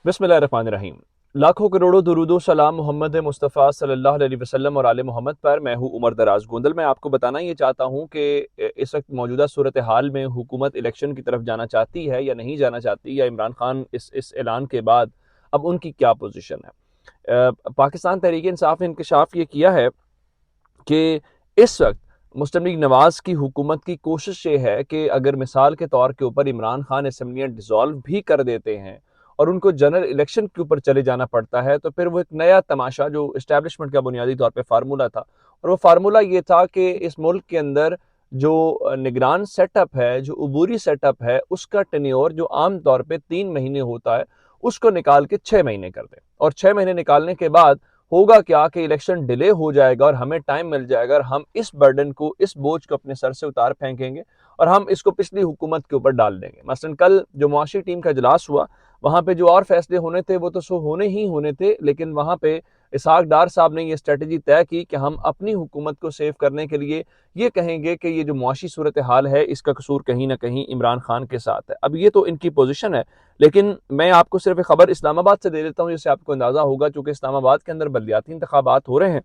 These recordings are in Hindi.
बिस्मिल्लाहिर्रहमानिर्रहीम। लाखों करोड़ों दुरूदो सलाम मोहम्मद मुस्तफ़ा सल्लल्लाहु अलैहि वसल्लम और आले मोहम्मद पर। मैं हूँ उमर दराज गोंदल। मैं आपको बताना ये चाहता हूँ कि इस वक्त मौजूदा सूरत हाल में हुकूमत इलेक्शन की तरफ जाना चाहती है या नहीं जाना चाहती, या इमरान खान इस ऐलान के बाद अब उनकी क्या पोजीशन है। पाकिस्तान तहरीक इंसाफ ने इंकशाफ ये किया है कि इस वक्त मुस्लिम लीग नवाज की हुकूमत की कोशिश ये है कि अगर मिसाल के तौर के ऊपर इमरान खान असम्बलियाँ डिसॉल्व भी कर देते हैं और उनको जनरल इलेक्शन के ऊपर चले जाना पड़ता है, तो फिर वो एक नया तमाशा जो इस्टेब्लिशमेंट का बुनियादी तौर पे फार्मूला था, और वो फार्मूला ये था कि इस मुल्क के अंदर जो निगरान सेटअप है, जो अबूरी सेटअप है, उसका टेन्योर जो आम तौर पे 3 महीने होता है, उसको निकाल के 6 महीने कर दें। और 6 महीने निकालने के बाद होगा क्या कि इलेक्शन डिले हो जाएगा और हमें टाइम मिल जाएगा, और हम इस बर्डन को, इस बोझ को अपने सर से उतार फेंकेंगे और हम इसको पिछली हुकूमत के ऊपर डाल देंगे। मसलन कल जो मुआशी टीम का इजलास हुआ, वहां पे जो और फैसले होने थे वो तो सो होने ही होने थे, लेकिन वहां पे इसहाक डार साहब ने ये स्ट्रेटजी तय की कि हम अपनी हुकूमत को सेव करने के लिए ये कहेंगे कि ये जो मुआशी सूरत हाल है, इसका कसूर कहीं ना कहीं इमरान खान के साथ है। अब ये तो इनकी पोजीशन है, लेकिन मैं आपको सिर्फ एक खबर इस्लामाबाद से दे देता हूँ जिससे आपको अंदाजा होगा। चूंकि इस्लामाबाद के अंदर बलदियाती इंतखाबात हो रहे हैं,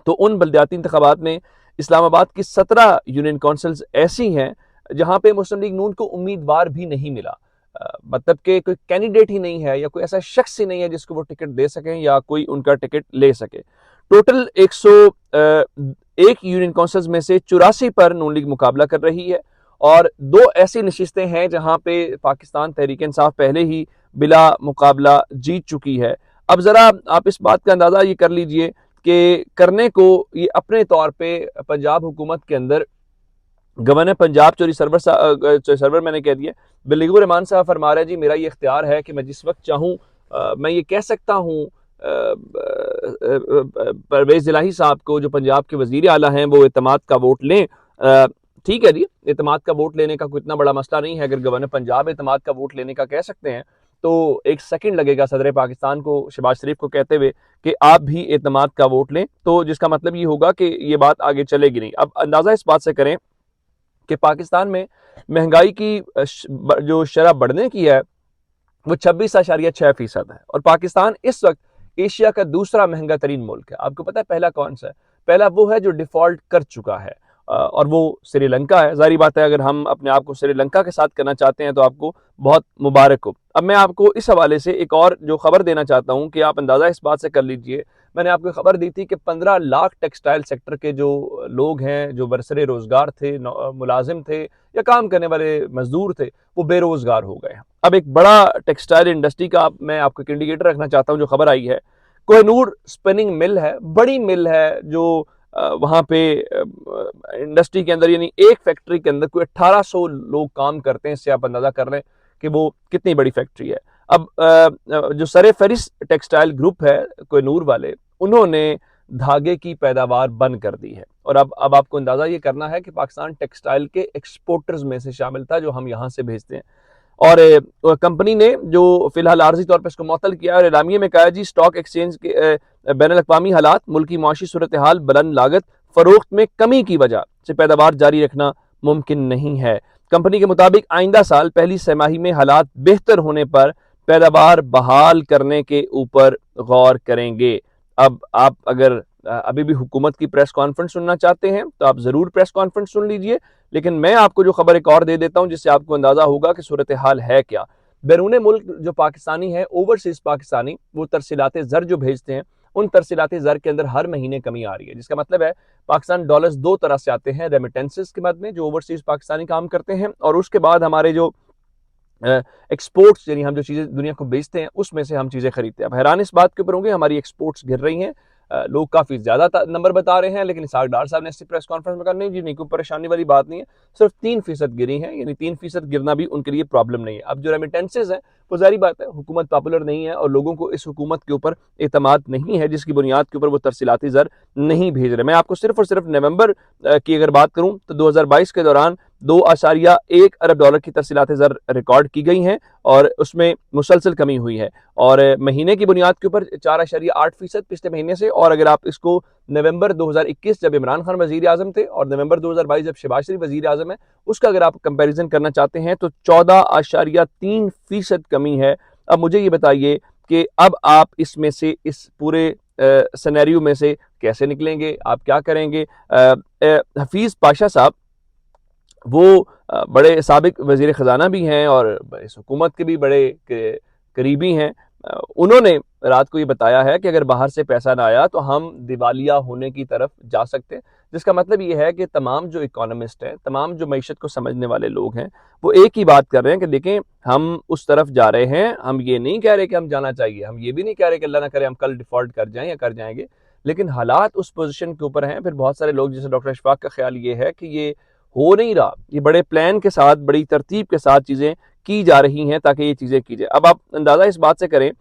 तो उन बलदियाती इंतखाबात में इस्लामाबाद की 17 यूनियन काउंसिल्स ऐसी हैं जहां पे मुस्लिम लीग नून को उम्मीदवार भी नहीं मिला। मतलब कि कोई कैंडिडेट ही नहीं है या कोई ऐसा शख्स ही नहीं है जिसको वो टिकट दे सकें या कोई उनका टिकट ले सके। टोटल 101 यूनियन काउंसिल्स में से 84 पर नून लीग मुकाबला कर रही है, और 2 ऐसी नशिस्तें हैं जहां पे पाकिस्तान तहरीक इंसाफ पहले ही बिला मुकाबला जीत चुकी है। अब जरा आप इस बात का अंदाजा ये कर लीजिए कि करने को ये अपने तौर पे पंजाब हुकूमत के अंदर गवर्नर पंजाब चोरी सरवर मैंने कह दिया, बिल्लिगुर रहमान साहब फरमा रहे हैं, जी मेरा ये इख्तियार है कि मैं जिस वक्त चाहूँ मैं ये कह सकता हूँ परवेज इलाही साहब को, जो पंजाब के वजीर आला हैं, वो एतमाद का वोट लें। ठीक है जी, एतमाद का वोट लेने का कोई इतना बड़ा मसला नहीं है। अगर गवर्नर पंजाब एतमाद का वोट लेने का कह सकते हैं तो एक सेकंड लगेगा सदर पाकिस्तान को, शहबाज शरीफ को कहते हुए कि आप भी एतमाद का वोट लें, तो जिसका मतलब ये होगा कि ये बात आगे चलेगी नहीं। अब अंदाजा इस बात से करें कि पाकिस्तान में महंगाई की जो शरह बढ़ने की है वो 26.6% है, और पाकिस्तान इस वक्त एशिया का दूसरा महंगा तरीन मुल्क है। आपको पता है पहला कौन सा है? पहला वो है जो डिफॉल्ट कर चुका है, और वो श्रीलंका है। जारी बात है, अगर हम अपने आप को श्रीलंका के साथ करना चाहते हैं तो आपको बहुत मुबारक हो। अब मैं आपको इस हवाले से एक और जो खबर देना चाहता हूं कि आप अंदाजा इस बात से कर लीजिए। मैंने आपको खबर दी थी कि 15 लाख टेक्सटाइल सेक्टर के जो लोग हैं, जो बरसरे रोजगार थे, मुलाजिम थे या काम करने वाले मजदूर थे, वो बेरोजगार हो गए हैं। अब एक बड़ा टेक्सटाइल इंडस्ट्री का मैं आपको एक इंडिकेटर रखना चाहता हूं। जो खबर आई है, कोहिनूर स्पिनिंग मिल है, बड़ी मिल है जो वहां पे इंडस्ट्री के अंदर, यानी एक फैक्ट्री के अंदर कोई 1800 लोग काम करते हैं। इससे आप अंदाजा कर लें कि वो कितनी बड़ी फैक्ट्री है। अब जो सरे फेरिस टेक्सटाइल ग्रुप है कोहिनूर वाले, उन्होंने धागे की पैदावार बंद कर दी है, और अब आपको अंदाजा ये करना है कि पाकिस्तान टेक्सटाइल के एक्सपोर्टर्स में से शामिल था, जो हम यहाँ से भेजते हैं। और कंपनी ने जो फिलहाल आर्जी तौर पर इसको मुअत्तल किया और एलामिये में कहा, जी स्टॉक एक्सचेंज के बैन अवी हालात, मुल्की मुआशी सूरत हाल, बुलंद लागत, फरोख्त में कमी की वजह से पैदावार जारी रखना मुमकिन नहीं है। कंपनी के मुताबिक आइंदा साल पहली छमाही में हालात बेहतर होने पर पैदावार बहाल करने के ऊपर गौर करेंगे। अब आप अगर अभी भी हुकूमत की प्रेस कॉन्फ्रेंस सुनना चाहते हैं तो आप जरूर प्रेस कॉन्फ्रेंस सुन लीजिए, लेकिन मैं आपको जो खबर एक और दे देता हूं जिससे आपको अंदाजा होगा कि सूरत हाल है क्या। बैरून मुल्क जो पाकिस्तानी है, ओवरसीज पाकिस्तानी, वो तरसीलात ज़र जो भेजते हैं, उन तरसीलात ज़र के अंदर हर महीने कमी आ रही है, जिसका मतलब है पाकिस्तान डॉलर्स 2 तरह से आते हैं, रेमिटेंसेस के बाद में जो ओवरसीज पाकिस्तानी काम करते हैं, और उसके बाद हमारे जो एक्सपोर्ट्स, यानी हम जो चीज़ें दुनिया को बेचते हैं उसमें से हम चीज़ें खरीदते हैं। अब हैरान इस बात के ऊपर होंगे, हमारी एक्सपोर्ट्स गिर रही हैं। लोग काफ़ी ज़्यादा नंबर बता रहे हैं, लेकिन इसहाक डार साहब ने प्रेस कॉन्फ्रेंस में कहा, नहीं जी, नहीं, कोई परेशानी वाली बात नहीं है, सिर्फ 3% गिरी है, यानी 3% गिरना भी उनके लिए प्रॉब्लम नहीं है। अब जो रेमिटेंसेज है, वो जारी बात है, हुकूमत पॉपुलर नहीं है और लोगों को इस हुकूमत के ऊपर एतमाद नहीं है, जिसकी बुनियाद के ऊपर वो तरसीलाती ज़र नहीं भेज रहे। मैं आपको सिर्फ और सिर्फ नवंबर की अगर बात करूं तो 2022 के दौरान 2.1 अरब डॉलर की तरसीलात ज़र रिकॉर्ड की गई हैं, और उसमें मुसलसल कमी हुई है, और महीने की बुनियाद के ऊपर 4.8% पिछले महीने से। और अगर आप इसको नवंबर 2021 जब इमरान खान वजीर आजम थे और नवंबर 2022 जब शहबाज शरीफ वजीर आजम है, उसका अगर आप कंपेरिजन करना चाहते हैं तो 14.3% कमी है अब मुझे ये बताइए कि अब आप इसमें से, इस पूरे सिनेरियो में से कैसे निकलेंगे, आप क्या करेंगे? हफीज़ पाशा साहब वो बड़े साबिक वज़ीर ख़ज़ाना भी हैं और इस हुकूमत के भी बड़े करीबी हैं। उन्होंने रात को ये बताया है कि अगर बाहर से पैसा ना आया तो हम दिवालिया होने की तरफ जा सकते हैं। जिसका मतलब ये है कि तमाम जो इकोनॉमिस्ट हैं, तमाम जो मईशत को समझने वाले लोग हैं, वो एक ही बात कर रहे हैं कि देखें, हम उस तरफ जा रहे हैं। हम ये नहीं कह रहे कि हम जाना चाहिए, हम ये भी नहीं कह रहे कि अल्लाह ना करे हम कल डिफ़ॉल्ट कर जाएँ या कर जाएँगे, लेकिन हालात उस पोज़ीशन के ऊपर हैं। फिर बहुत सारे लोग, जैसे डॉक्टर अशफाक का ख़्याल ये है कि ये हो नहीं रहा, ये बड़े प्लान के साथ, बड़ी तरतीब के साथ चीज़ें की जा रही हैं ताकि ये चीज़ें की जाए। अब आप अंदाज़ा इस बात से करें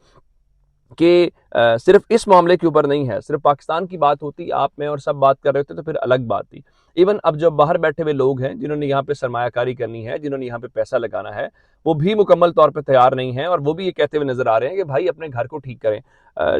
कि सिर्फ इस मामले के ऊपर नहीं है, सिर्फ पाकिस्तान की बात होती, आप मैं और सब बात कर रहे होते तो फिर अलग बात थी। इवन अब जो बाहर बैठे हुए लोग हैं, जिन्होंने यहाँ पे सरमायाकारी करनी है, जिन्होंने यहाँ पे पैसा लगाना है, वो भी मुकम्मल तौर पे तैयार नहीं हैं और वो भी ये कहते हुए नज़र आ रहे हैं कि भाई अपने घर को ठीक करें।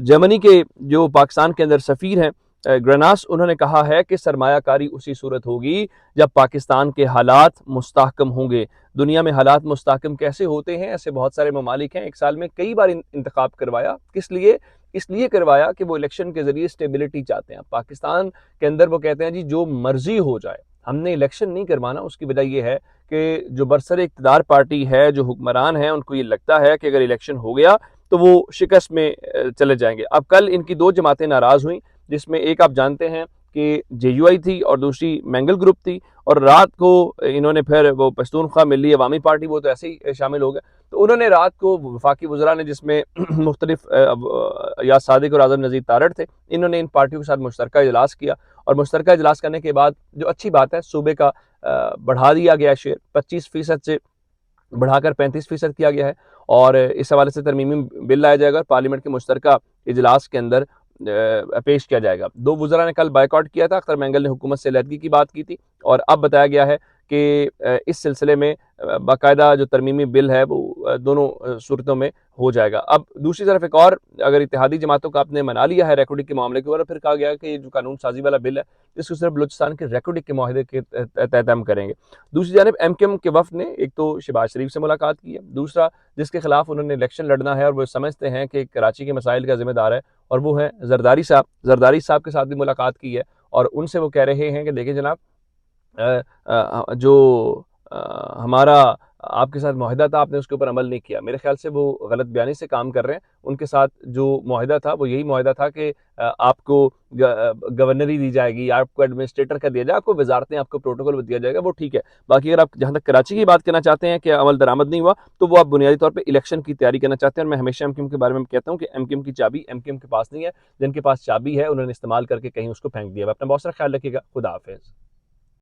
जर्मनी के जो पाकिस्तान के अंदर सफ़ीर हैं, ग्रेनास, उन्होंने कहा है कि सरमायाकारी उसी सूरत होगी जब पाकिस्तान के हालात मुस्तहकम होंगे। दुनिया में हालात मुस्तहकम कैसे होते हैं? ऐसे बहुत सारे ममालिक हैं, एक साल में कई बार इंतखाब करवाया। किस लिए? इसलिए करवाया कि वो इलेक्शन के ज़रिए स्टेबिलिटी चाहते हैं। पाकिस्तान के अंदर वो कहते हैं जी जो मर्जी हो जाए, हमने इलेक्शन नहीं करवाना। उसकी वजह ये है कि जो बरसर इक़्तिदार पार्टी है, जो हुक्मरान है, उनको ये लगता है कि अगर इलेक्शन हो गया तो वो शिकस्त में चले जाएंगे। अब कल इनकी दो जमातें नाराज़ हुई, जिसमें एक आप जानते हैं कि JUI थी और दूसरी मैंगल ग्रुप थी, और रात को इन्होंने फिर वो पश्तूनख्वा मिली अवामी पार्टी, वो तो ऐसे ही शामिल हो गए। तो उन्होंने रात को वफाकी वज़रा ने, जिसमें मुख्तलिफ या सादिक और आज़म नज़ीर तारड़ थे, इन्होंने इन पार्टियों के साथ मुश्तरका इजलास किया और मुश्तरका इजलास करने के बाद जो अच्छी बात है, सूबे का बढ़ा दिया गया शेयर 25% से बढ़ाकर 35% किया गया है और इस हवाले से तरमीमी बिल लाया जाएगा और पार्लियामेंट के मुश्तरका इजलास के अंदर पेश किया जाएगा। दो वज़रा ने कल बायकॉट किया था, अख्तर मैंगल ने हुकूमत से अलहदगी की बात की थी और अब बताया गया है कि इस सिलसिले में बाकायदा जो तरमीमी बिल है वो दोनों सूरतों में हो जाएगा। अब दूसरी तरफ एक और, अगर इत्तेहादी जमातों का आपने मना लिया है रेकॉर्डिंग के मामले के ऊपर, फिर कहा गया कि ये जो कानून साजी वाला बिल है इसको सिर्फ बलूचिस्तान के रेकॉर्डिंग के माहदे के तहत हम करेंगे। दूसरी जानब MKM के वफ़द ने एक तो शहबाज शरीफ से मुलाकात की है, दूसरा जिसके खिलाफ उन्होंने इलेक्शन लड़ना है और वो समझते हैं कि कराची के मसाइल का जिम्मेदार है और वो है जरदारी साहब। जरदारी साहब के साथ भी मुलाकात की है और उनसे वो कह रहे हैं कि देखिए जनाब, जो हमारा आपके साथ मुआहदा था, आपने उसके ऊपर अमल नहीं किया। मेरे ख्याल से वो गलत बयानी से काम कर रहे हैं। उनके साथ जो मुआहदा था वो यही मुआहदा था कि आपको गवर्नरी दी जाएगी, आपको एडमिनिस्ट्रेटर का दिया जाएगा, आपको वजारतें, आपको प्रोटोकॉल दिया जाएगा, वो ठीक है। बाकी अगर आप जहाँ तक कराची की बात करना चाहते हैं कि अमल दरामद नहीं हुआ, तो वो आप बुनियादी तौर पर इलेक्शन की तैयारी करना चाहते हैं। और मैं हमेशा MKM के बारे में कहता हूँ कि MKM की चाबी MKM के पास नहीं है, जिनके पास चाबी है उन्होंने इस्तेमाल करके कहीं उसको फेंक दिया। अपना बहुत सारा ख्याल रखिएगा। खुदा हाफिज़।